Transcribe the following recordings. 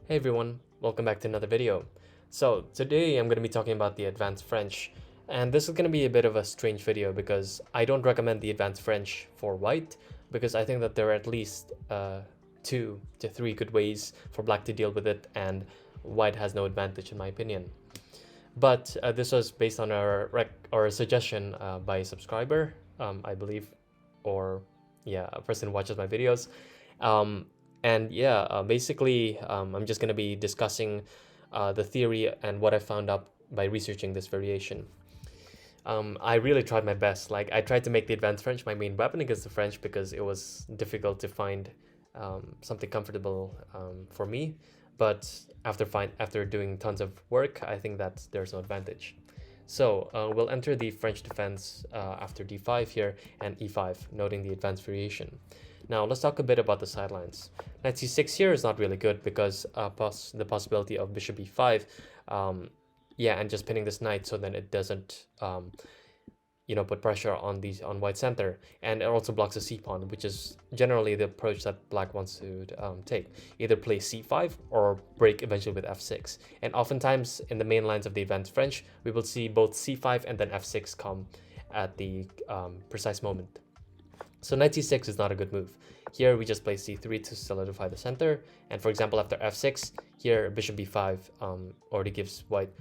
Hey everyone, welcome back to another video. So today I'm going to be talking about the advanced French, and this is going to be a bit of a strange video because I don't recommend the advanced French for white because I think that there are at least 2 to 3 good ways for black to deal with it, and white has no advantage in my opinion. But this was based on a suggestion by a subscriber, I believe, or yeah, a person who watches my videos. Um, basically, I'm just going to be discussing the theory and what I found out by researching this variation. I really tried my best. Like, I tried to make the advanced French my main weapon against the French because it was difficult to find something comfortable for me. But after doing tons of work, I think that there's no advantage. So we'll enter the French defense after d5 here and e5, noting the advanced variation. Now let's talk a bit about the sidelines. Knight c6 here is not really good because the possibility of bishop e5, and just pinning this knight so then it doesn't put pressure on white center, and it also blocks the c pawn, which is generally the approach that black wants to take. Either play c5 or break eventually with f6. And oftentimes in the main lines of the advanced French, we will see both c5 and then f6 come at the precise moment. So knight c6 is not a good move. Here we just play c3 to solidify the center, and for example after f6, here bishop b5 already gives white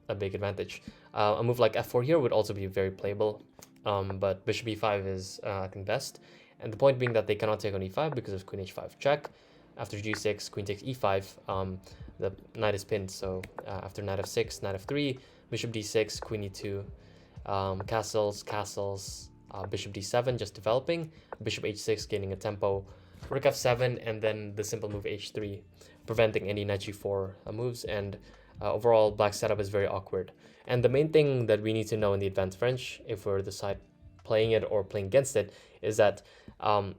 a big advantage. A move like f4 here would also be very playable, but bishop e5 is I think best. And the point being that they cannot take on e5 because of queen h5 check. After g6, queen takes e5, the knight is pinned, so after knight f6, knight f3, bishop d6, queen e2, castles, bishop d7 just developing, bishop h6 gaining a tempo, rook f7, and then the simple move h3, preventing any knight g4 moves, and overall black's setup is very awkward. And the main thing that we need to know in the advanced French, if we're the side playing it or playing against it, is that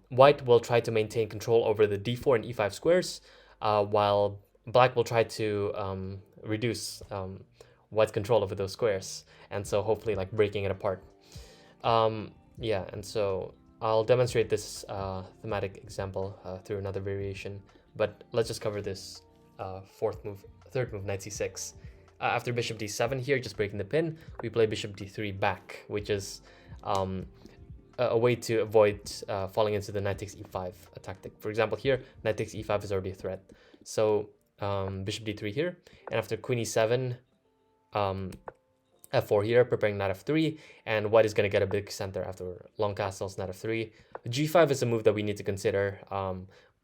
white will try to maintain control over the d4 and e5 squares, while black will try to reduce white's control over those squares, and so hopefully like breaking it apart. And so I'll demonstrate this thematic example through another variation, but let's just cover this third move, knight c6. After bishop d7 here, just breaking the pin, we play bishop d3 back, which is a way to avoid falling into the knight takes e5 tactic. For example, here, knight takes e5 is already a threat. So bishop d3 here, and after queen e7, f4 here, preparing knight f3, and white is going to get a big center after long castles, knight f3. g5 is a move that we need to consider,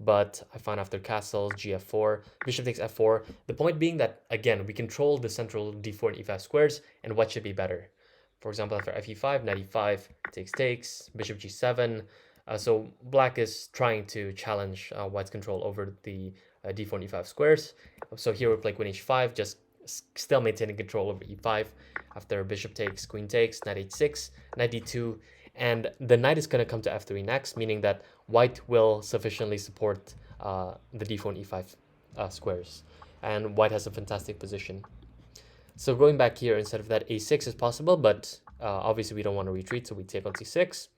but I found after castles, gf4, bishop takes f4. The point being that, again, we control the central d4 and e5 squares, and what should be better. For example, after fe5, knight e5, takes, bishop g7. So black is trying to challenge white's control over the d4 and e5 squares. So here we play queen h5, just still maintaining control over e5. After bishop takes, queen takes, knight h6, knight d2, and the knight is going to come to f3 next, meaning that white will sufficiently support the d4 and e5 squares, and white has a fantastic position. So going back here, instead of that, a6 is possible, but obviously we don't want to retreat, so we take on c6,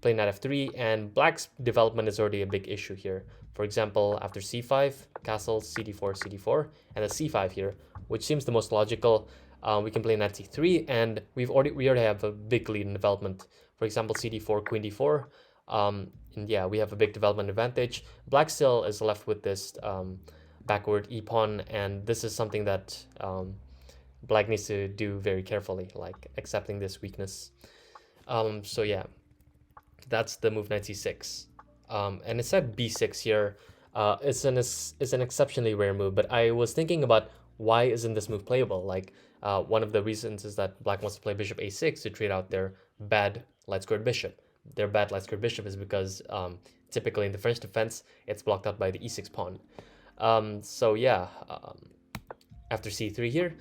play knight f3, and black's development is already a big issue here. For example, after c5, castles, cd4, and the c5 here, which seems the most logical. We can play knight c3, and we already have a big lead in development. For example, cd4, queen d4, and yeah, we have a big development advantage. Black still is left with this backward e-pawn, and this is something that black needs to do very carefully, like accepting this weakness. So yeah, that's the move knight c6. And it said b6 here. It's an exceptionally rare move, but I was thinking about why isn't this move playable? Like, one of the reasons is that black wants to play bishop a6 to trade out their bad light squared bishop. Their bad light squared bishop is because typically in the French defense, it's blocked out by the e6 pawn. After c3 here,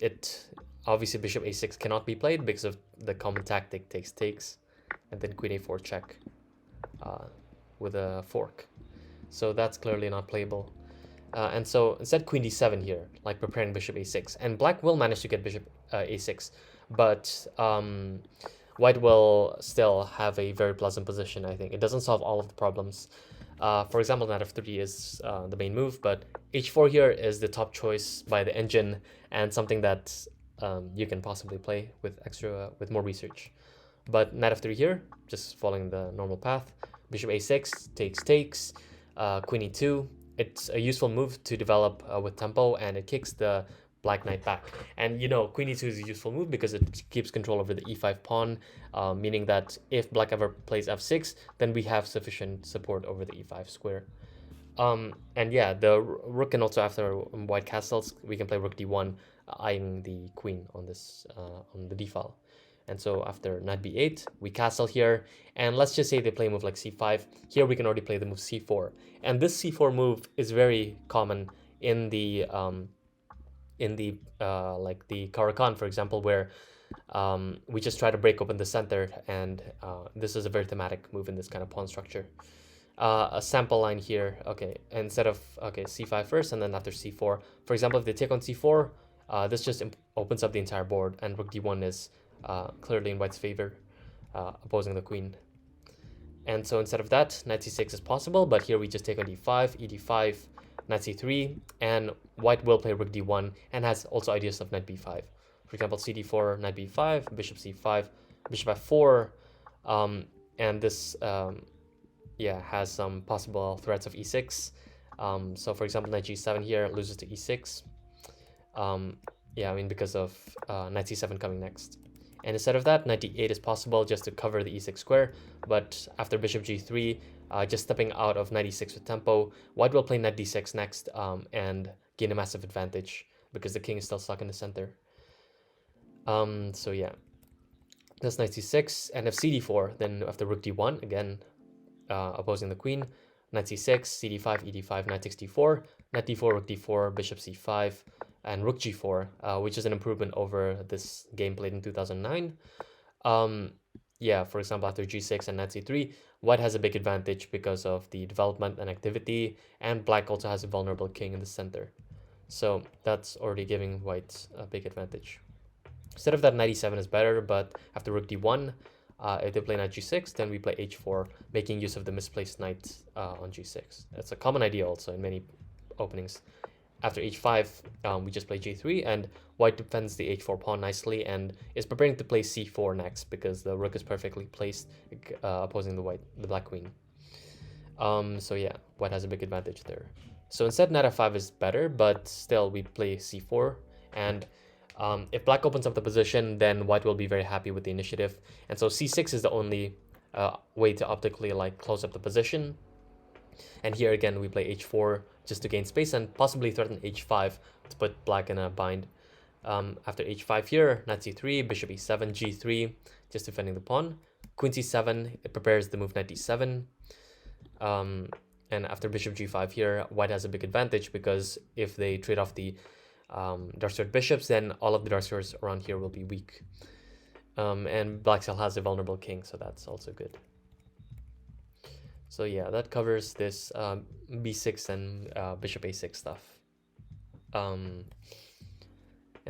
it obviously bishop a6 cannot be played because of the common tactic takes, and then queen a4 check with a fork. So that's clearly not playable. And so instead queen d7 here, like preparing bishop a6. And black will manage to get bishop a6, but white will still have a very pleasant position, I think. It doesn't solve all of the problems. For example, knight f3 is the main move, but h4 here is the top choice by the engine and something that you can possibly play with with more research. But knight f3 here, just following the normal path. Bishop a6 takes, queen e2. It's a useful move to develop with tempo, and it kicks the black knight back. And you know, queen e2 is a useful move because it keeps control over the e5 pawn, meaning that if black ever plays f6, then we have sufficient support over the e5 square. And yeah, the rook can also, after white castles, we can play rook d1, eyeing the queen on this on the d file. And so after knight b8, we castle here, and let's just say they play a move like c5. Here we can already play the move c4, and this c4 move is very common in the like the Caro-Kann, for example, where we just try to break open the center, and this is a very thematic move in this kind of pawn structure. A sample line here, okay, instead of, okay, c5 first, and then after c4. For example, if they take on c4, this just opens up the entire board, and rook d1 is clearly in white's favor, opposing the queen. And so instead of that, knight c6 is possible, but here we just take on d5, ed5, knight c3, and white will play rook d1 and has also ideas of knight b5. For example, cd4, knight b5, bishop c5, bishop f4, and this yeah, has some possible threats of e6. So for example, knight g7 here loses to e6. Yeah, I mean, because of knight c7 coming next. And instead of that, knight d8 is possible just to cover the e6 square, but after bishop g3, just stepping out of knight e6 with tempo, white will play knight d6 next, and gain a massive advantage because the king is still stuck in the center. So yeah, that's knight c6, and if cd4, then after rook d1, again, opposing the queen, knight c6, cd5, ed5, knight takes d4, knight d4, rook d4, bishop c5, and rook g4, which is an improvement over this game played in 2009. Yeah, for example, after g6 and knight c3, white has a big advantage because of the development and activity, and black also has a vulnerable king in the center. So that's already giving white a big advantage. Instead of that, knight e7 is better, but after rook d1, if they play knight g6, then we play h4, making use of the misplaced knight on g6. That's a common idea also in many openings. After h5, we just play g3, and white defends the h4 pawn nicely and is preparing to play c4 next because the rook is perfectly placed, opposing the black queen. So yeah, white has a big advantage there. So instead, knight f5 is better, but still we play c4, and if black opens up the position, then white will be very happy with the initiative. And so c6 is the only way to optically like close up the position. And here again, we play h4 just to gain space and possibly threaten h5 to put black in a bind. After h5 here, knight c3, bishop e7, g3, just defending the pawn. Queen c7, it prepares the move knight d7. And after bishop g5 here, white has a big advantage because if they trade off the dark-squared bishops, then all of the dark squares around here will be weak. And black still has a vulnerable king, so that's also good. So yeah, that covers this b6 and bishop a6 stuff. And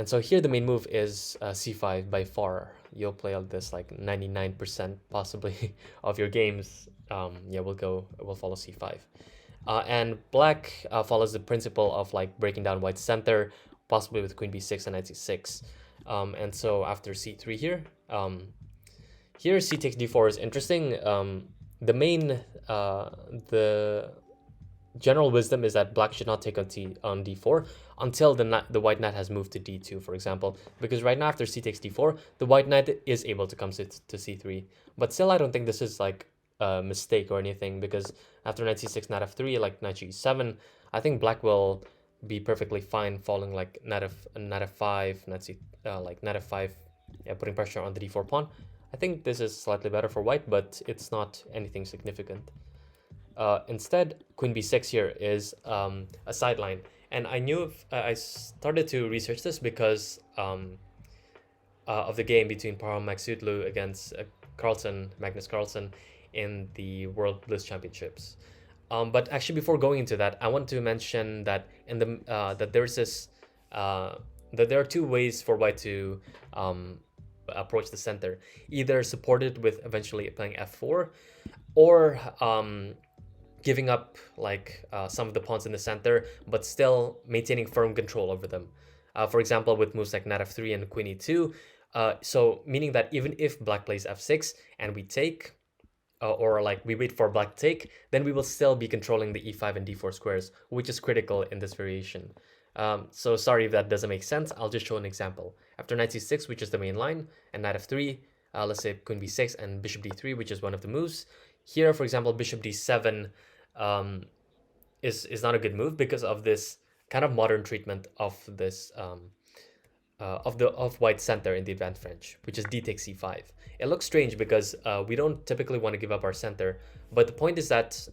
so here the main move is c5 by far. You'll play all this like 99% possibly of your games. Yeah, we'll follow c5. And black follows the principle of like breaking down white's center, possibly with queen b6 and knight c6. And so after c3 here, here c takes d4 is interesting. The general wisdom is that black should not take on d4 until the white knight has moved to d2, for example, because right now after c takes d4, the white knight is able to come to c3. But still, I don't think this is like a mistake or anything, because after knight c6, knight f3, like knight g7, I think black will be perfectly fine following like knight f5, like knight f5, yeah, putting pressure on the d4 pawn. I think this is slightly better for white, but it's not anything significant. Instead, queen b6 here is a sideline, and I knew I started to research this because of the game between Parham Magsudlu against Magnus Carlsen in the World Bliss Championships. But actually, before going into that, I want to mention that in the that there's this that there are two ways for white to approach the center, either supported with eventually playing f4, or giving up like some of the pawns in the center, but still maintaining firm control over them. For example, with moves like knight f3 and queen e2, so meaning that even if black plays f6 and we take, or like we wait for black to take, then we will still be controlling the e5 and d4 squares, which is critical in this variation. So sorry if that doesn't make sense. I'll just show an example. After knight c6, which is the main line, and knight f3, let's say queen b6 and bishop d3, which is one of the moves. Here, for example, bishop d7 is not a good move because of this kind of modern treatment of this of white center in the advanced French, which is d takes c5. It looks strange because we don't typically want to give up our center, but the point is that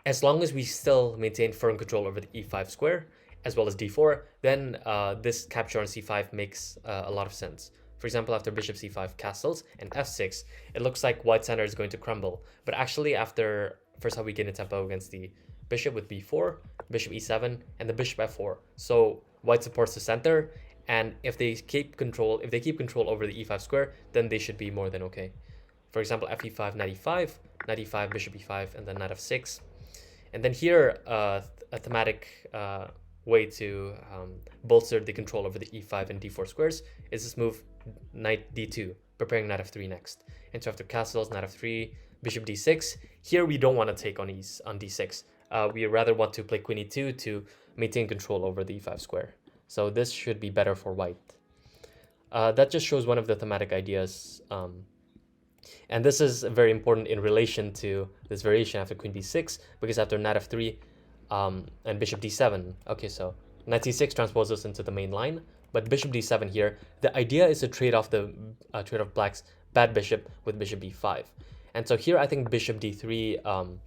as long as we still maintain firm control over the e5 square as well as d4, then this capture on c5 makes a lot of sense. For example, after bishop c5 castles and f6, it looks like white center is going to crumble. But actually, after first half we gain a tempo against the bishop with b4, bishop e7, and the bishop f4. So white supports the center, and if they keep control over the e5 square, then they should be more than okay. For example, fe5, knight e5, knight e5, bishop e5, and then knight f6. And then here, a thematic way to bolster the control over the e5 and d4 squares is this move knight d2, preparing knight f3 next. And so after castles, knight f3, bishop d6. Here we don't want to take on d6. We rather want to play queen e2 to maintain control over the e5 square. So this should be better for white. That just shows one of the thematic ideas. And this is very important in relation to this variation after queen b6, because after knight f3 and bishop d7, okay, so knight c6 transposes into the main line, but bishop d7 here, the idea is to trade off black's bad bishop with bishop b5. And so here I think bishop d3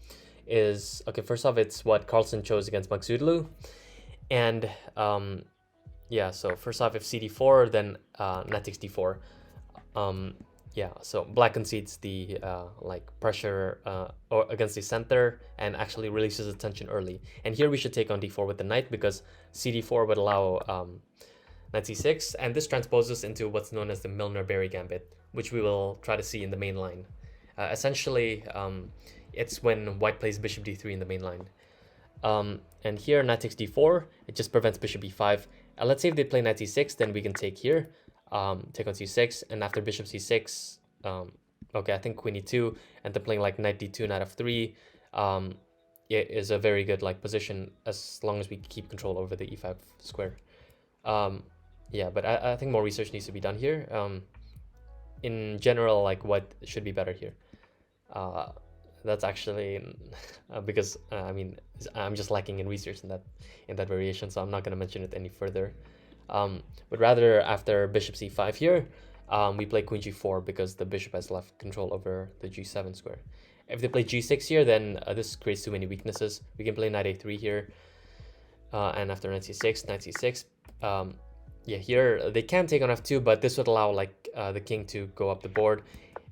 is, okay, first off, it's what Carlsen chose against Magsudlu. And yeah, so first off, if cd4, then knight takes d4. Yeah, so black concedes the like pressure or against the center and actually releases the tension early. And here we should take on d4 with the knight because cd4 would allow knight c6, and this transposes into what's known as the Milner Barry Gambit, which we will try to see in the main line. Essentially, it's when white plays bishop d3 in the main line. And here knight takes d4, it just prevents bishop e5. And let's say if they play knight c6, then we can take here. Take on c6, and after bishop c6, okay, I think queen e2, and then playing like knight d2, knight f3, it is a very good like position as long as we keep control over the e5 square. Yeah, but I think more research needs to be done here. In general, like what should be better here? That's actually because I mean I'm just lacking in research in that variation, so I'm not going to mention it any further. But rather after bishop c5 here, we play queen g4 because the bishop has left control over the g7 square. If they play g6 here, then this creates too many weaknesses. We can play knight a3 here, and after knight c6, yeah, here they can take on f2, but this would allow like the king to go up the board,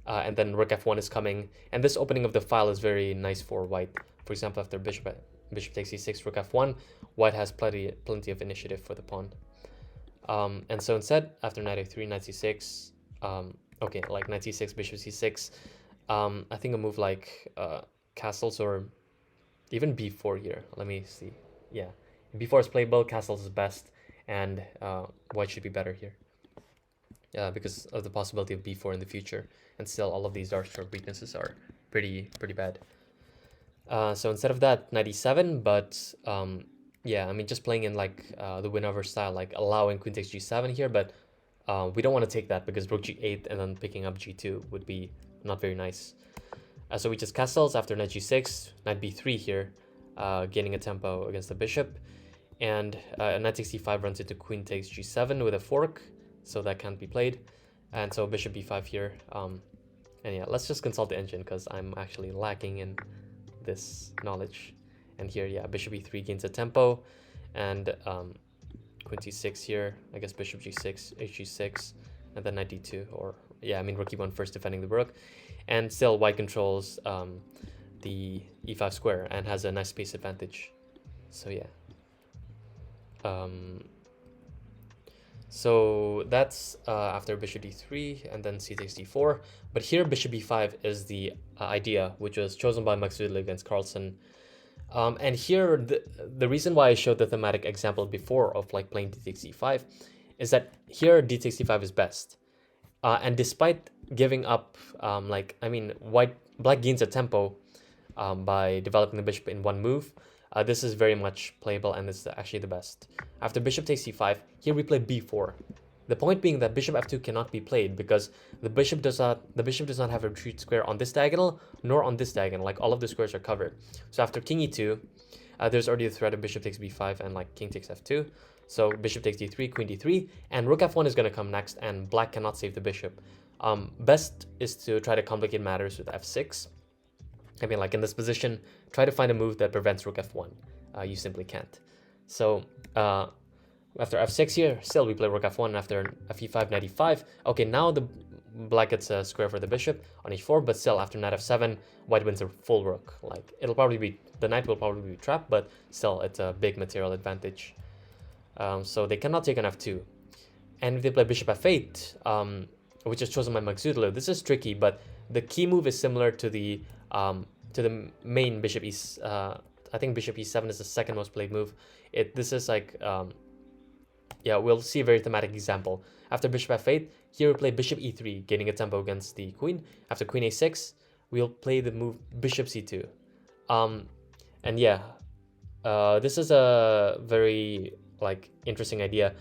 and then rook f1 is coming, and this opening of the file is very nice for white. For example, after bishop takes c6, rook f1, white has plenty of initiative for the pawn. And so instead, after knight a3, knight c6, okay, like knight c6, bishop c6, I think a move like castles or even b4 here. Let me see. Yeah, b4 is playable, castles is best, and white should be better here. Because of the possibility of b4 in the future, and still all of these dark stroke weaknesses are pretty bad. So instead of that, knight e7, but yeah, I mean, just playing in like the win-over style, like allowing queen takes g7 here, but we don't want to take that because rook g8 and then picking up g2 would be not very nice. So we just castles after knight g6, knight b3 here, gaining a tempo against the bishop, and knight takes c5 runs into queen takes g7 with a fork, so that can't be played, and so bishop b5 here. And yeah, let's just consult the engine because I'm actually lacking in this knowledge. And here, yeah, bishop e3 gains a tempo, and queen c6 here, I guess bishop g6, hg6, and then knight d2, or yeah, I mean rook e1 first defending the rook, and still white controls the e5 square and has a nice space advantage. So yeah. So that's after bishop d3 and then c takes d4. But here bishop b5 is the idea, which was chosen by Max Ridley against Carlsen. And here the reason why I showed the thematic example before of like playing d takes d5 is that here d takes d5 is best. And despite giving up, black gains a tempo by developing the bishop in one move. This is very much playable, and this is actually the best. After bishop takes c5, here we play b4. The point being that bishop f2 cannot be played because the bishop does not have a retreat square on this diagonal nor on this diagonal. Like all of the squares are covered. So after king e2, there's already the threat of bishop takes b5 and like king takes f2. So bishop takes d3, queen d3, and rook f1 is going to come next, and black cannot save the bishop. Best is to try to complicate matters with f6. I mean, like in this position, try to find a move that prevents rook f1. You simply can't. So after f6 here, still we play rook f1, and after f e5, knight e5. Okay, now the black gets a square for the bishop on h4, but still after knight f7, white wins a full rook. Like it'll probably be, the knight will probably be trapped, but still it's a big material advantage. So they cannot take on f2. And if they play bishop f8, which is chosen by Magsudlo, this is tricky, but the key move is similar to the main bishop I think bishop e7 is the second most played move. This is like yeah, we'll see a very thematic example. After bishop f8, here we play bishop e3, gaining a tempo against the queen. After queen a6, we'll play the move bishop c2. And yeah, this is a very like interesting idea.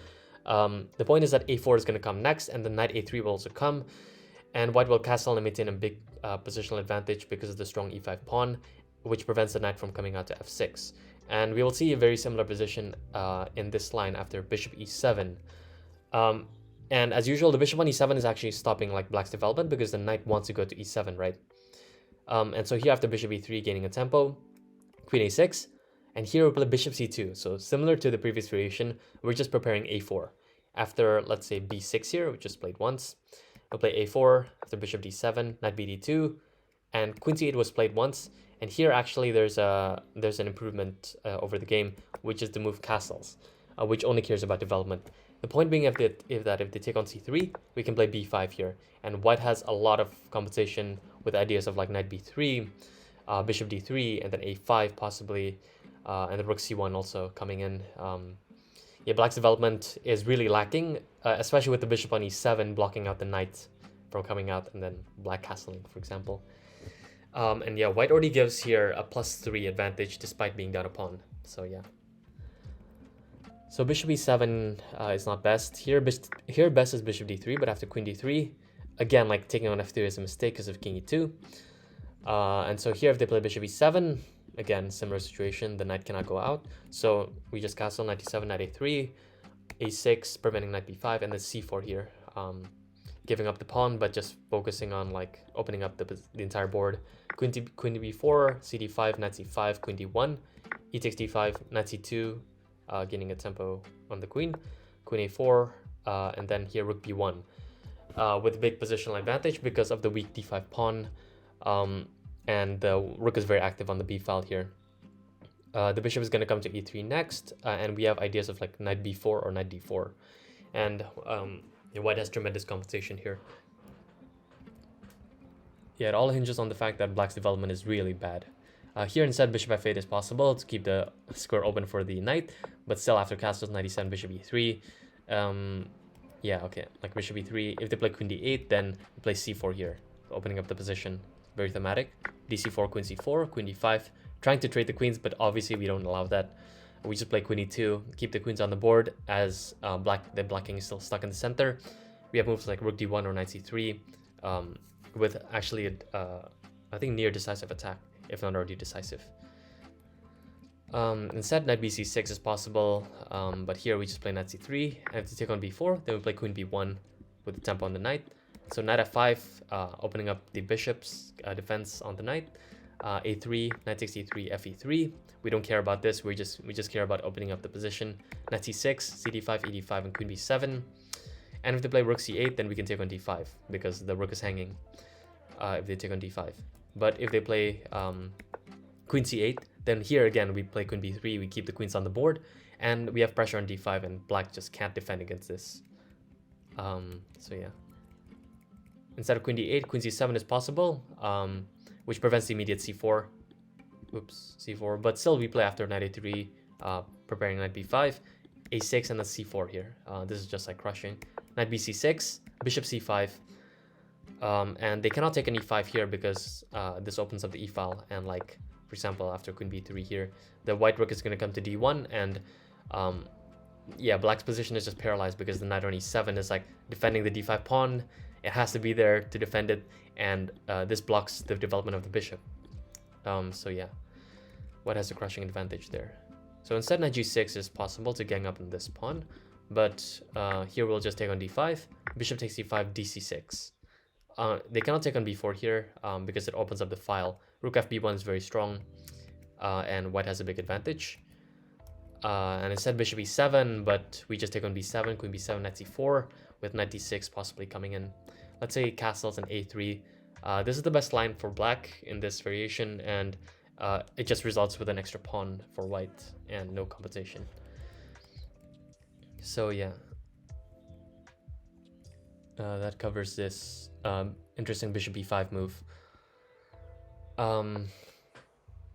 The point is that a4 is going to come next, and the knight a3 will also come, and white will castle and maintain a big positional advantage because of the strong e5 pawn, which prevents the knight from coming out to f6. And we will see a very similar position in this line after bishop e7. And as usual, the bishop on e7 is actually stopping like black's development because the knight wants to go to e7, right? And so here after bishop e3, gaining a tempo, queen a6, and here we play bishop c2. So similar to the previous variation, we're just preparing a4. After, let's say, b6 here, we just played once. We'll play a4, after bishop d7, knight bd2, and queen c8 was played once. And here actually there's an improvement over the game, which is the move castles, which only cares about development. The point being if they take on c3, we can play b5 here. And white has a lot of compensation with ideas of like knight b3, bishop d3, and then a5 possibly, and the rook c1 also coming in. Yeah, black's development is really lacking, especially with the bishop on e7 blocking out the knight from coming out, and then black castling, for example. And yeah, white already gives here a +3 advantage despite being down a pawn. So yeah. So bishop e7 is not best. Here best is bishop d3, but after queen d3, again, like taking on f3 is a mistake because of king e2. And so here if they play bishop e7, again, similar situation, the knight cannot go out. So we just castle knight e7, knight a3, a6, preventing knight b5, and then c4 here. Giving up the pawn, but just focusing on like opening up the entire board. Queen to b4, cd5, knight c5, queen d1, e takes d5, knight c2, gaining a tempo on the queen, queen a4, and then here rook b1, with big positional advantage because of the weak d5 pawn, and the rook is very active on the b file here. The bishop is going to come to e3 next, and we have ideas of like knight b4 or knight d4, and white has tremendous compensation here. Yeah, it all hinges on the fact that black's development is really bad. Here instead, bishop f8 is possible to keep the square open for the knight, but still after castles, knight e7, bishop e3. Yeah, okay, like bishop e3. If they play queen d8, then we play c4 here, opening up the position. Very thematic. dc4, queen c4, queen d5. Trying to trade the queens, but obviously we don't allow that. We just play queen e2, keep the queens on the board as the black king is still stuck in the center. We have moves like rook d1 or knight c3, with actually I think near decisive attack, if not already decisive. Instead, knight bc6 is possible, but here we just play knight c3, and if they take on b4, then we play queen b1 with the tempo on the knight. So knight f5, opening up the bishop's defense on the knight. A3, knight takes e3, fe3. We don't care about this. We just care about opening up the position. Knight c6, cd5, ed5, and queen b7. And if they play rook c8, then we can take on d5 because the rook is hanging. If they take on d5, but if they play queen c8, then here again we play queen b3. We keep the queens on the board, and we have pressure on d5, and black just can't defend against this. So yeah. Instead of queen d8, queen c7 is possible, which prevents the immediate c4. Oops, c4. But still, we play after knight a3, preparing knight b5, a6, and then c4 here. This is just like crushing. Knight bc6, bishop c5. And they cannot take an e5 here because this opens up the e file. And like, for example, after queen b3 here, the white rook is going to come to d1. And yeah, black's position is just paralyzed because the knight on e7 is like defending the d5 pawn. It has to be there to defend it. And this blocks the development of the bishop. So yeah, white has a crushing advantage there. So instead, knight g6 is possible to gang up on this pawn. But here we'll just take on d5. Bishop takes c5, dc6. They cannot take on b4 here because it opens up the file. Rook fb1 is very strong, and white has a big advantage. And instead bishop e7, but we just take on b7, queen b7, knight c4, with knight d6 possibly coming in. Let's say castles and a3. This is the best line for black in this variation, and it just results with an extra pawn for white and no compensation. So yeah, that covers this interesting bishop e5 move.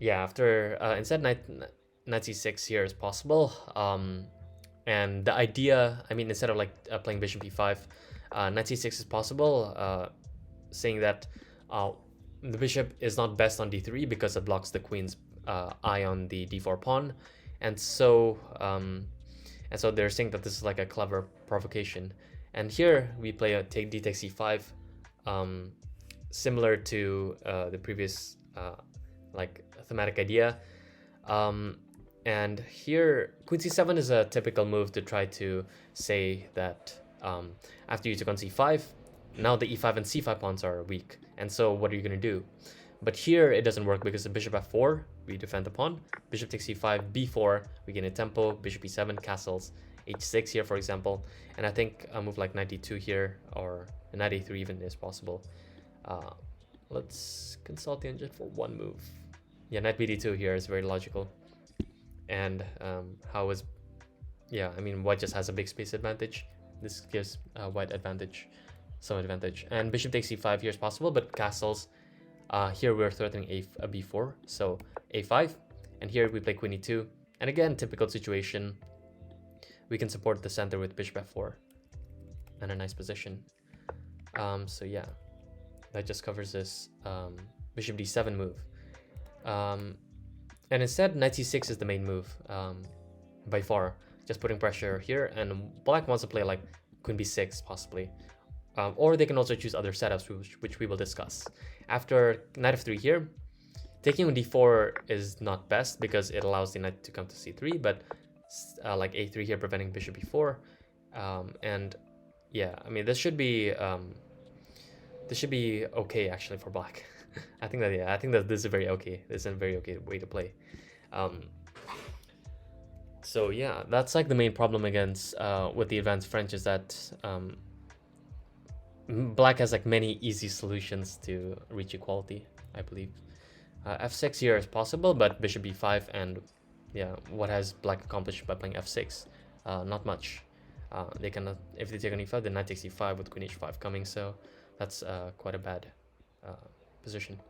Yeah, after instead knight c6 here is possible, and the idea, I mean, instead of like playing bishop e5, knight c6 is possible, saying that the bishop is not best on d3 because it blocks the queen's eye on the d4 pawn, and so they're saying that this is like a clever provocation. And here we play a d takes c5, similar to the previous like thematic idea. And here queen c7 is a typical move to try to say that after you took on c5, now the e5 and c5 pawns are weak, and so what are you going to do? But here it doesn't work because the bishop f4, we defend the pawn, bishop takes c5, b4, we gain a tempo, bishop e7, castles, h6 here for example, and I think a move like knight d2 here, or knight a3 even is possible. Let's consult the engine for one move. Yeah, knight bd2 here is very logical. And how is, yeah, I mean, white just has a big space advantage. This gives white advantage, some advantage. And bishop takes c5 here is possible, but castles, here we're threatening a b4, so a5, and here we play queen e2. And again, typical situation, we can support the center with bishop f4 and a nice position. So yeah, that just covers this bishop d7 move. And instead, knight c6 is the main move by far, just putting pressure here. And black wants to play like queen b6 possibly, or they can also choose other setups, which we will discuss. After knight f3 here, taking on d4 is not best because it allows the knight to come to c3, but like a3 here preventing bishop e4. And yeah, I mean, this should be okay actually for black. I think that this is very okay. This is a very okay way to play. So yeah, that's like the main problem against with the advanced French is that black has like many easy solutions to reach equality, I believe. F6 here is possible, but bishop b5, and yeah, what has black accomplished by playing f6? Not much. They cannot, if they take on e5, then knight takes e5 with queen h5 coming, so that's quite a bad position.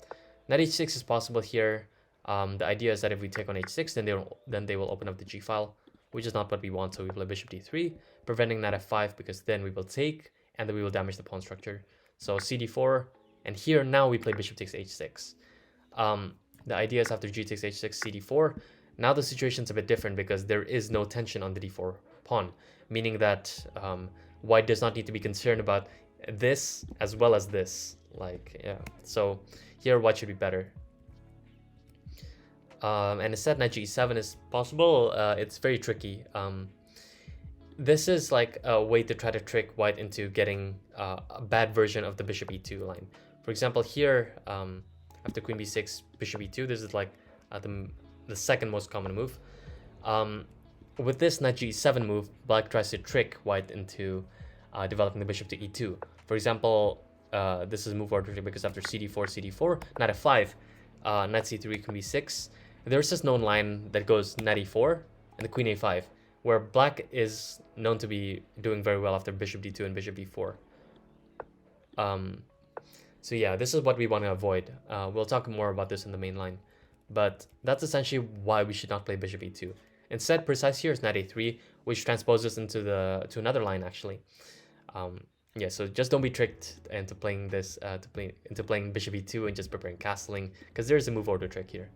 Knight h6 is possible here. The idea is that if we take on h6, then they will open up the g file, which is not what we want. So we play bishop d3, preventing knight f5 because then we will take and then we will damage the pawn structure. So cd4, and here now we play bishop takes h6. The idea is after g takes h6, cd4. Now the situation's a bit different because there is no tension on the d4 pawn, meaning that white does not need to be concerned about this as well as this. Like, yeah, so here white should be better. And instead knight g7 is possible. It's very tricky. This is like a way to try to trick white into getting a bad version of the bishop e2 line. For example, here after queen b6, bishop e2, this is like the second most common move. With this knight g7 move, black tries to trick white into developing the bishop to e2. For example, this is move order because after cd4, knight f5, knight c3, queen b6. There's this known line that goes knight e4 and the queen a5. where black is known to be doing very well after bishop d2 and bishop d4. So yeah, this is what we want to avoid. We'll talk more about this in the main line, but that's essentially why we should not play bishop e2. Instead, precise here is knight a3, which transposes into to another line actually. Yeah, so just don't be tricked into playing this into playing bishop e2 and just preparing castling, because there's a move order trick here.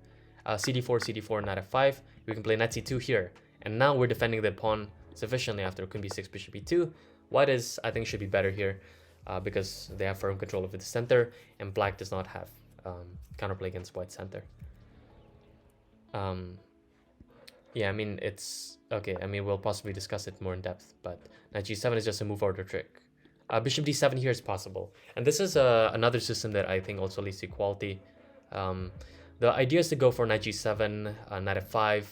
cd4, cd4, knight f5. We can play knight c2 here, and now we're defending the pawn sufficiently after queen b6, bishop e2. White is, I think, should be better here because they have firm control over the center, and black does not have counterplay against white center. Yeah, I mean, it's okay. I mean, we'll possibly discuss it more in depth, but knight g7 is just a move order trick. Bishop d7 here is possible, and this is another system that I think also leads to equality. The idea is to go for knight g7, knight f5,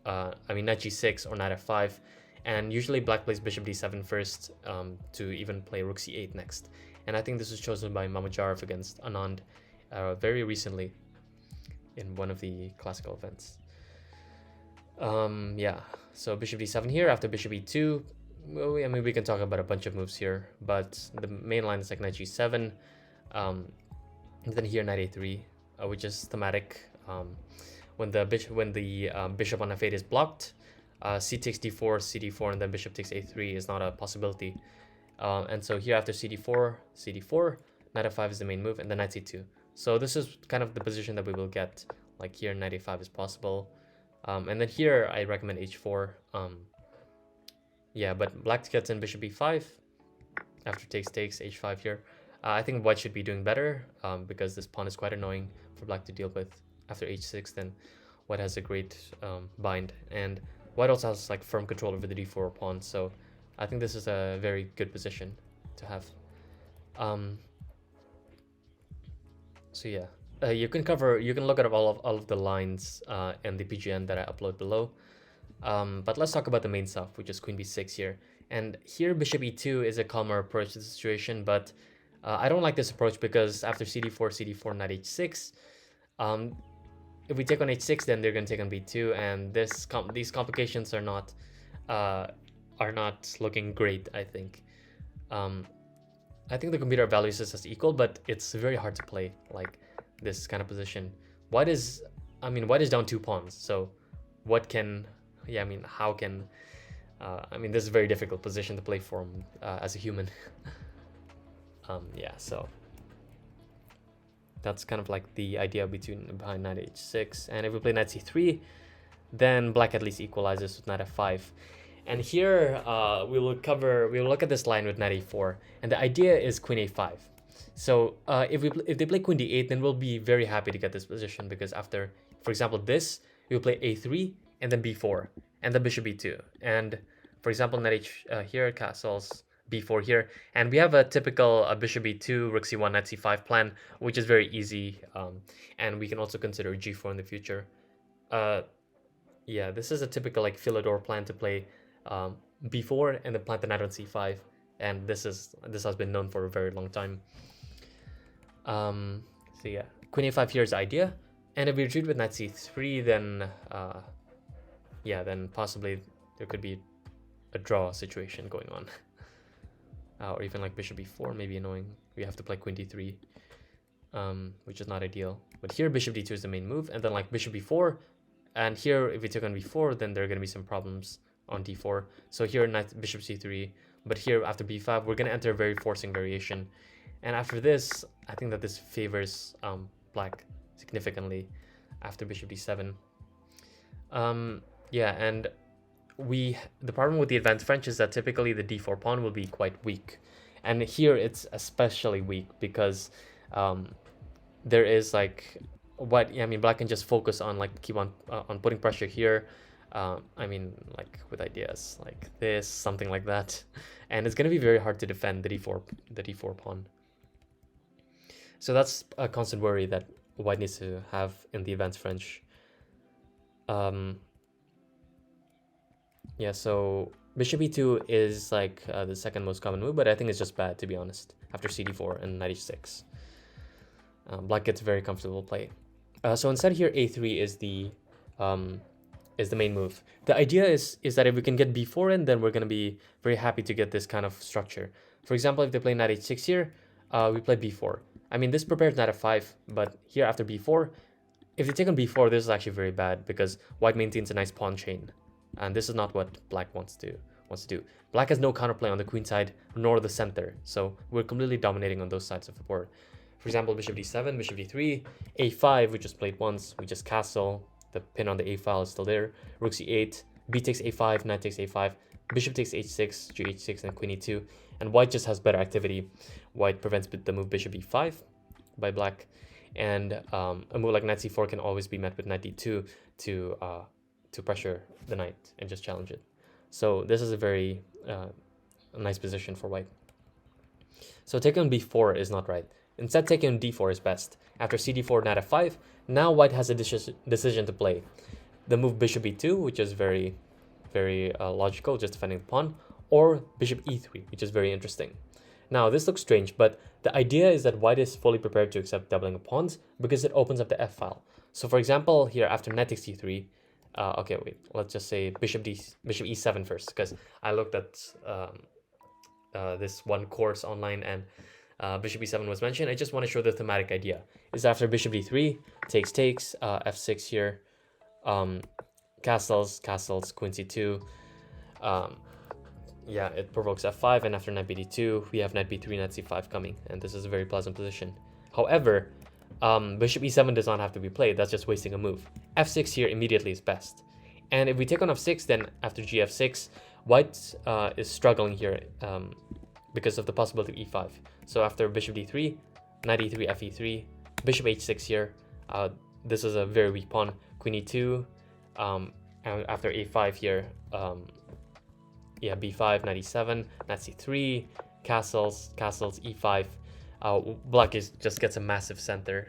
I mean knight g6 or knight f5, and usually black plays bishop d7 first to even play rook c8 next. And I think this was chosen by Mamedyarov against Anand very recently in one of the classical events. Yeah, so bishop d7 here after bishop e2. Well, I mean, we can talk about a bunch of moves here, but the main line is like knight g7, and then here knight a3, which is thematic. When the bishop on f8 is blocked, c takes d4, cd4, and then bishop takes a3 is not a possibility. And so here after cd4, cd4, knight f5 is the main move, and then knight c2. So this is kind of the position that we will get. Like here, knight a5 is possible, and then here I recommend h4. Yeah, but black gets in bishop e5 after takes h5 here. I think white should be doing better because this pawn is quite annoying for black to deal with. After h6, then white has a great bind, and white also has like firm control over the d4 pawn. So I think this is a very good position to have. So yeah, you can look at all of the lines and the PGN that I upload below. But let's talk about the main stuff, which is queen b6 here. And here bishop e2 is a calmer approach to the situation, but I don't like this approach because after cd4, cd4, knight h6, if we take on h6, then they're going to take on b2, and these complications are not looking great, I think. I think the computer values this as equal, but it's very hard to play like this kind of position. White is down 2 pawns, so what can... Yeah, I mean, how can... I mean, this is a very difficult position to play for as a human. Yeah, so... That's kind of like the idea behind knight h6. And if we play knight c3, then black at least equalizes with knight f5. And here we will look at this line with knight a4. And the idea is queen a5. So if they play queen d8, then we'll be very happy to get this position, because after, for example, this, we'll play a3, and then b4, and then bishop b2, and for example knight here castles b4 here, and we have a typical bishop b2, rook c1, knight c5 plan, which is very easy, and we can also consider g4 in the future. Yeah, this is a typical like Philidor plan to play b4 and then plant the knight on c5, and this has been known for a very long time. So yeah, queen a5 here is the idea, and if we retreat with knight c3, then yeah, then possibly there could be a draw situation going on. Or even like bishop b4, maybe annoying. We have to play queen d3, which is not ideal. But here bishop d2 is the main move, and then like bishop b4, and here if we took on b4, then there are going to be some problems on d4. So here knight bishop c3, but here after b5, we're going to enter a very forcing variation. And after this, I think that this favors black significantly after bishop d7. Yeah, and the problem with the advanced French is that typically the d4 pawn will be quite weak, and here it's especially weak because there is like black can just focus on like keep on putting pressure here. I mean, like with ideas like this, something like that, and it's gonna be very hard to defend the d4 pawn. So that's a constant worry that white needs to have in the advanced French. Yeah, so bishop e2 is like the second most common move, but I think it's just bad, to be honest, after cd4 and knight h6. Black gets very comfortable play. So instead here a3 is is the main move. The idea is that if we can get b4 in, then we're going to be very happy to get this kind of structure. For example, if they play knight h6 here, we play b4. I mean, this prepares knight f5, but here after b4, if they take on b4, this is actually very bad because white maintains a nice pawn chain. And this is not what black wants to do. Black has no counterplay on the queen side nor the center, so we're completely dominating on those sides of the board. For example, bishop d7, bishop d3, a5, we just played once, we just castle, the pin on the a file is still there, rook c8, b takes a5, knight takes a5, bishop takes h6, g6, and queen e2, and white just has better activity. White prevents the move bishop e5 by black, and a move like knight c4 can always be met with knight d2 to pressure the knight and just challenge it. So this is a very nice position for white. So taking on b4 is not right. Instead, taking on d4 is best. After cd4, knight f5, now white has a decision to play. The move bishop e2, which is very, very logical, just defending the pawn, or bishop e3, which is very interesting. Now, this looks strange, but the idea is that white is fully prepared to accept doubling of pawns because it opens up the f file. So for example, here after knight takes d3, okay, wait, let's just say bishop e7 first, because I looked at this one course online and bishop e7 was mentioned. I just want to show the thematic idea. Is after bishop d3, takes, f6 here, castles, queen c2, yeah, it provokes f5, and after knight bd2, we have knight b3, knight c5 coming, and this is a very pleasant position. However, bishop e7 does not have to be played, that's just wasting a move. f6 here immediately is best. And if we take on f6, then after gf6, white is struggling here because of the possibility of e5. So after bishop d3, knight e3, fe3, bishop h6 here, this is a very weak pawn, queen e2, and after a5 here, yeah, b5, knight e7, knight c3, castles, e5. Black just gets a massive center.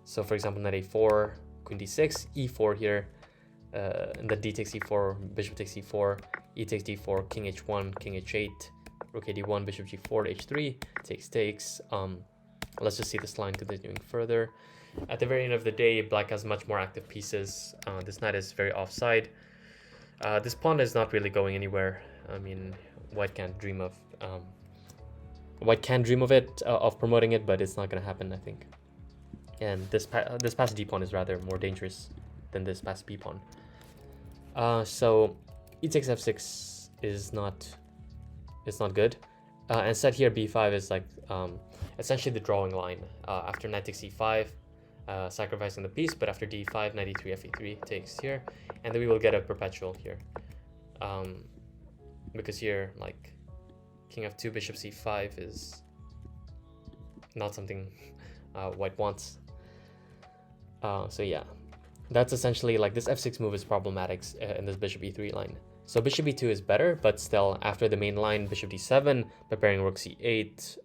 So for example, knight a4, queen d6, e4 here, and then d takes e4, bishop takes e4, e takes d4, king h1, king h8, rook ad1, bishop g4, h3, takes. Let's just see this line continuing further. At the very end of the day, black has much more active pieces. This knight is very offside. This pawn is not really going anywhere. I mean, white can't dream of it, of promoting it, but it's not going to happen, I think. And this pass d pawn is rather more dangerous than this pass b pawn. So e takes f6 is not good. And set here b5 is like essentially the drawing line. After knight takes e5, sacrificing the piece, but after d5, knight e3, fe3 takes here, and then we will get a perpetual here. Because here, like, king f2, bishop c5 is not something white wants. So yeah, that's essentially, like, this f6 move is problematic in this bishop e3 line. So bishop e2 is better, but still, after the main line, bishop d7, preparing rook c8,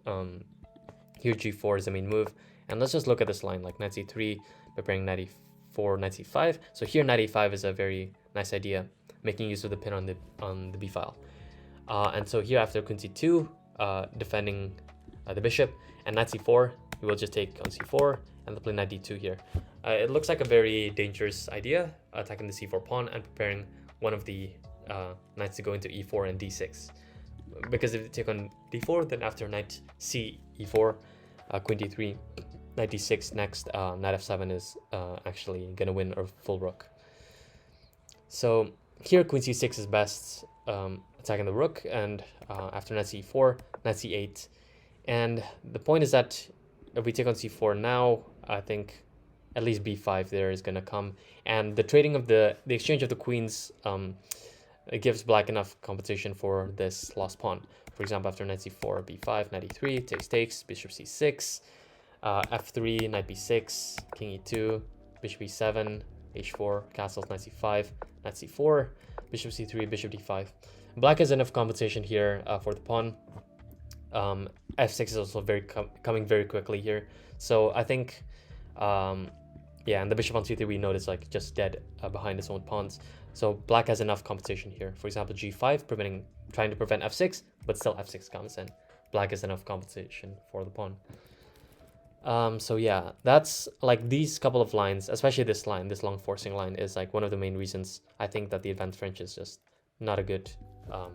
here g4 is the main move. And let's just look at this line, like knight c3, preparing knight e4, knight c5. So here knight e5 is a very nice idea, making use of the pin on the b file. And so here after queen c2, defending the bishop, and knight c4, we will just take on c4 and play knight d2 here. It looks like a very dangerous idea, attacking the c4 pawn and preparing one of the knights to go into e4 and d6. Because if they take on d4, then after knight c e4, queen d3, knight d6 next, knight f7 is actually gonna win a full rook. So here queen c6 is best, attacking the rook, and after knight c4, knight c8. And the point is that if we take on c4 now, I think at least b5 there is gonna come, and the trading of the exchange of the queens, it gives black enough compensation for this lost pawn. For example, after knight c4, b5, knight e3, takes, bishop c6, f3, knight b6, king e2, bishop e7, h4, castles, knight c5, knight c4, bishop c3, bishop d5. Black has enough compensation here for the pawn. f6 is also coming very quickly here. So I think, yeah, and the bishop on c3 we notice like just dead behind its own pawns. So black has enough compensation here. For example, g5, trying to prevent f6, but still f6 comes in. Black has enough compensation for the pawn. So yeah, that's like these couple of lines, especially this line, this long forcing line, is like one of the main reasons I think that the advanced French is just not a good, um,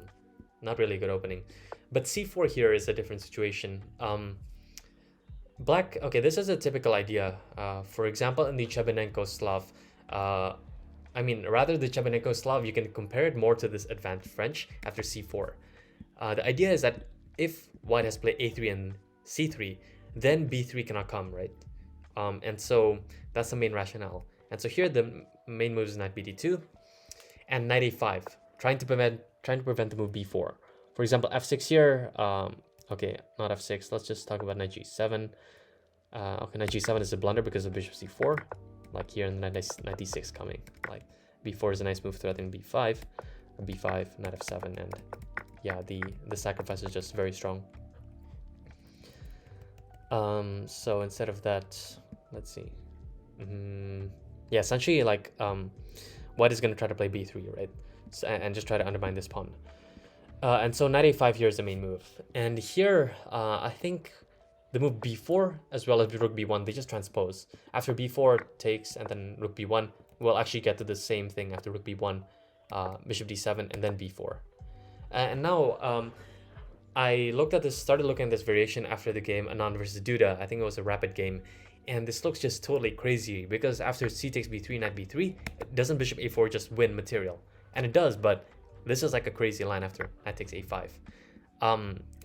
not really a good opening. But c4 here is a different situation. Black, okay, this is a typical idea. For example, in the Chebenenko Slav, I mean, rather the Chebenenko Slav, you can compare it more to this advanced French after c4. The idea is that if white has played a3 and c3, then b3 cannot come, right? And so that's the main rationale. And so here the main move is knight bd2 and knight a5, trying to prevent the move b4. For example, f6 here. Okay, not f6. Let's just talk about knight g7. Okay, knight g7 is a blunder because of bishop c4. Like here, and knight d6 coming. Like b4 is a nice move, threatening b5, b5, knight f7, and yeah, the sacrifice is just very strong. So instead of that, let's see. Yeah, essentially like white is gonna try to play b3, right? So, and just try to undermine this pawn. And so knight a5 here is the main move. And here, I think the move b4 as well as rook b1, they just transpose. After b4 takes and then rook b1, we'll actually get to the same thing after rook b1, bishop d7, and then b4. And now I started looking at this variation after the game Anand versus Duda. I think it was a rapid game. And this looks just totally crazy because after c takes b3, knight b3, doesn't bishop a4 just win material? And it does, but this is like a crazy line after knight takes a5.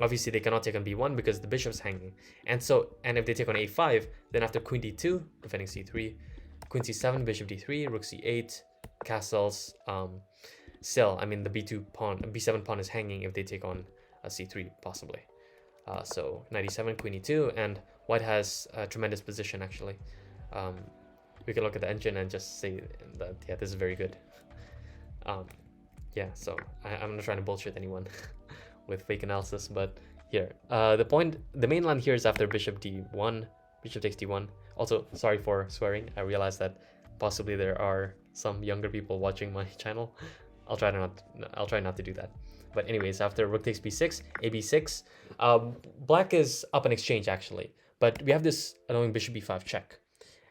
Obviously they cannot take on b1 because the bishop's hanging. And if they take on a5, then after queen d2, defending c3, queen c7, bishop d3, rook c8, castles, still, I mean the b7 pawn is hanging if they take on a c3 possibly. So knight e7, queen e2, and white has a tremendous position actually. We can look at the engine and just say that yeah, this is very good. Yeah, so I'm not trying to bullshit anyone with fake analysis, but here the main line here is after bishop d1, bishop takes d1. Also, sorry for swearing. I realize that possibly there are some younger people watching my channel. I'll try not to do that. But anyways, after rook takes b6, ab6, black is up in exchange actually, but we have this annoying bishop b5 check.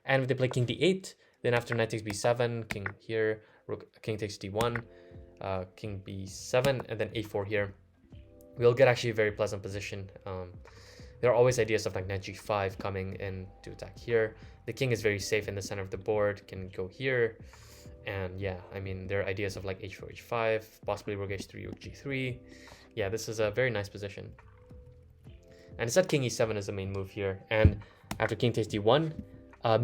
And if they play king d8, then after knight takes b7, king here, king takes d1, king b7, and then a4 here, we'll get actually a very pleasant position. There are always ideas of like knight g5 coming in to attack here. The king is very safe in the center of the board, can go here. And yeah, I mean, there are ideas of like h4, h5, possibly rook h3, rook g3. Yeah, this is a very nice position. And instead, king e7 is the main move here. And after king takes d1,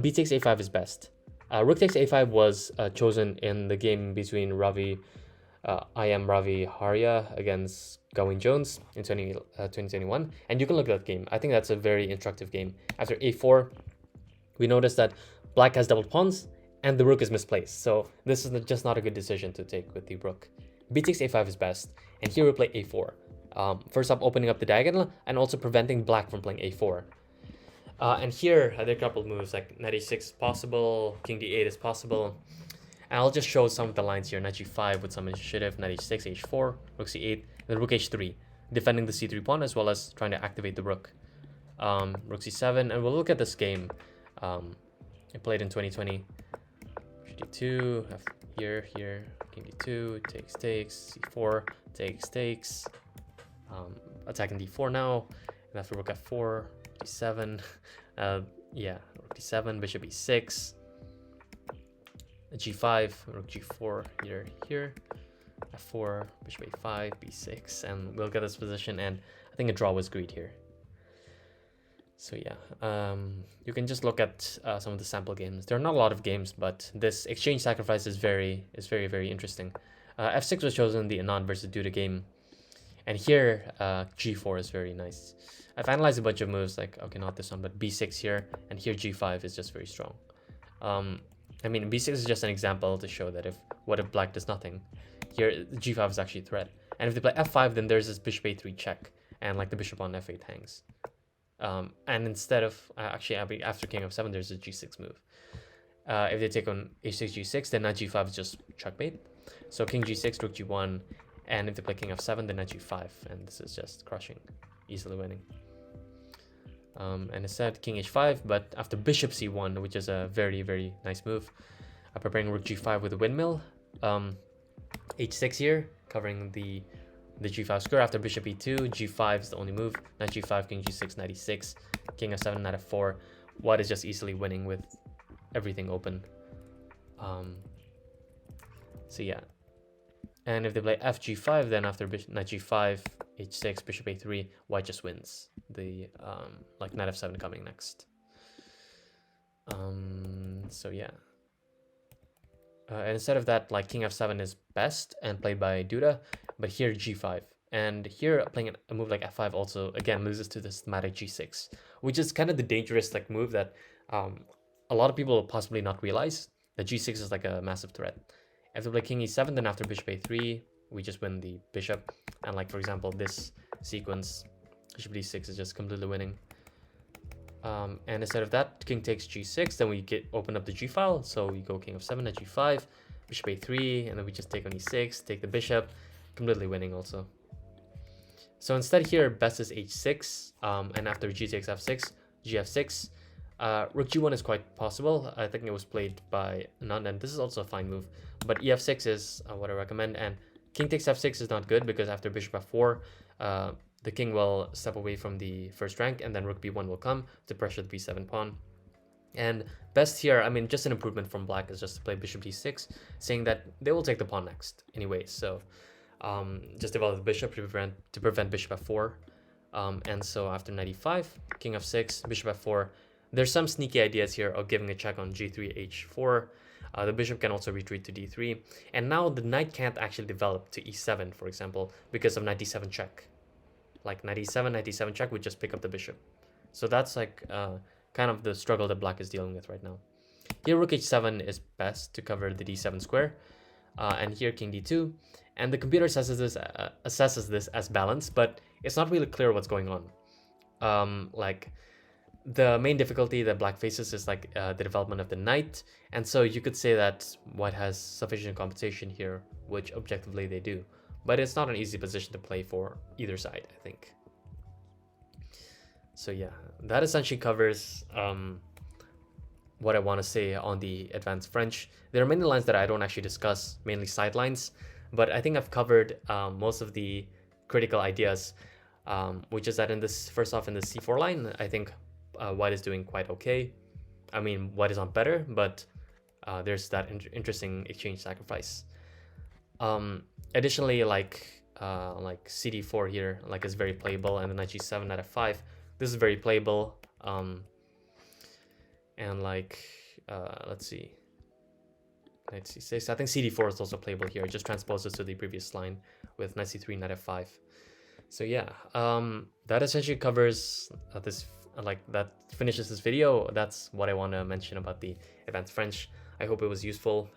b takes a5 is best. Rook takes a5 was chosen in the game between Ravi Haria against Gawain Jones in 2021. And you can look at that game. I think that's a very instructive game. After a4, we notice that black has doubled pawns, and the rook is misplaced. So this is just not a good decision to take with the rook. B takes a5 is best. And here we play a4. First up, opening up the diagonal and also preventing black from playing a4. And here, there are a couple of moves like knight e6 is possible, king d8 is possible. And I'll just show some of the lines here. Knight g5 with some initiative, knight h6, h4, rook c8, and then rook h3, defending the c3 pawn as well as trying to activate the rook. Rook c7, and we'll look at this game. I played in 2020. d2, here, king d2, takes, c4, takes, attacking d4 now, and after rook f4, d7, yeah, rook d7, bishop e6, g5, rook g4, here, f4, bishop a5, b6, and we'll get this position, and I think a draw was agreed here. So yeah, you can just look at some of the sample games. There are not a lot of games, but this exchange sacrifice is very, very interesting. f6 was chosen in the Anand versus Duda game, and here g4 is very nice. I've analyzed a bunch of moves, like okay, not this one, but b6 here, and here g5 is just very strong. I mean, b6 is just an example to show that what if black does nothing? Here g5 is actually a threat, and if they play f5, then there's this bishop a3 check, and like the bishop on f8 hangs. And instead of actually after king f7, there's a g6 move. If they take on h6, g6, then knight g5 is just checkmate. So king g6, rook g1, and if they play king f7, then knight g5, and this is just crushing, easily winning. And instead king h5, but after bishop c1, which is a very, very nice move. Preparing rook g5 with a windmill. H6 here, covering the g5 square. After bishop e2, g5 is the only move. Knight g5, king g6, knight e6, king f7, knight f4. White is just easily winning with everything open. So yeah. And if they play fg5, then after knight g5, h6, bishop a3, white just wins. The like knight f7 coming next. So yeah. And instead of that, like king f7 is best and played by Duda, but here g5. And here playing a move like f5 also again loses to the systematic g6, which is kind of the dangerous like move that a lot of people will possibly not realize. That g6 is like a massive threat. If they play king e7, then after bishop a3, we just win the bishop. And like for example, this sequence, bishop d6 is just completely winning. And instead of that, king takes g6, then we open up the g file. So we go king f7 at g5, bishop a3, and then we just take on e6, take the bishop, completely winning also. So instead here, best is h6, and after g takes f6, gf6. Rook g1 is quite possible. I think it was played by Anand, and this is also a fine move. But ef6 is what I recommend, and king takes f6 is not good because after bishop f4, the king will step away from the first rank, and then rook b1 will come to pressure the b7 pawn. And best here, I mean, just an improvement from black is just to play bishop d6, saying that they will take the pawn next anyway. So just develop the bishop to prevent bishop f4. And so after knight e5, king f6, bishop f4. There's some sneaky ideas here of giving a check on g3, h4. The bishop can also retreat to d3. And now the knight can't actually develop to e7, for example, because of knight d7 check. Like knight e7 check would just pick up the bishop. So that's like kind of the struggle that black is dealing with right now. Here rook h7 is best to cover the d7 square. And here king d2. And the computer assesses this as balanced, but it's not really clear what's going on. Like the main difficulty that black faces is like the development of the knight. And so you could say that white has sufficient compensation here, which objectively they do. But it's not an easy position to play for either side, I think. So yeah, that essentially covers what I want to say on the advanced French. There are many lines that I don't actually discuss, mainly sidelines, but I think I've covered most of the critical ideas, which is that in this, first off, in the c4 line, I think white is doing quite okay. I mean, white is not better, but there's that interesting exchange sacrifice. Additionally, like cd4 here, like is very playable, and the knight g7, knight f5, this is very playable. And like let's see, knight c6. I think cd4 is also playable here. It just transposes to the previous line with knight c3, knight f5. So yeah, that essentially covers this. Like that finishes this video. That's what I want to mention about the advanced French. I hope it was useful.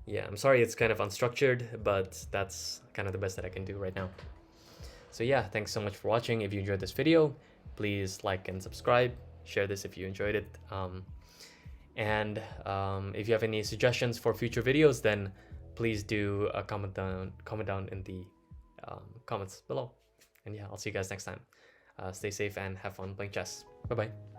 Yeah, I'm sorry it's kind of unstructured, but that's kind of the best that I can do right now. So yeah, thanks so much for watching. If you enjoyed this video, please like and subscribe. Share this if you enjoyed it. And if you have any suggestions for future videos, then please do comment down in the comments below. And yeah, I'll see you guys next time. Stay safe and have fun playing chess. Bye-bye.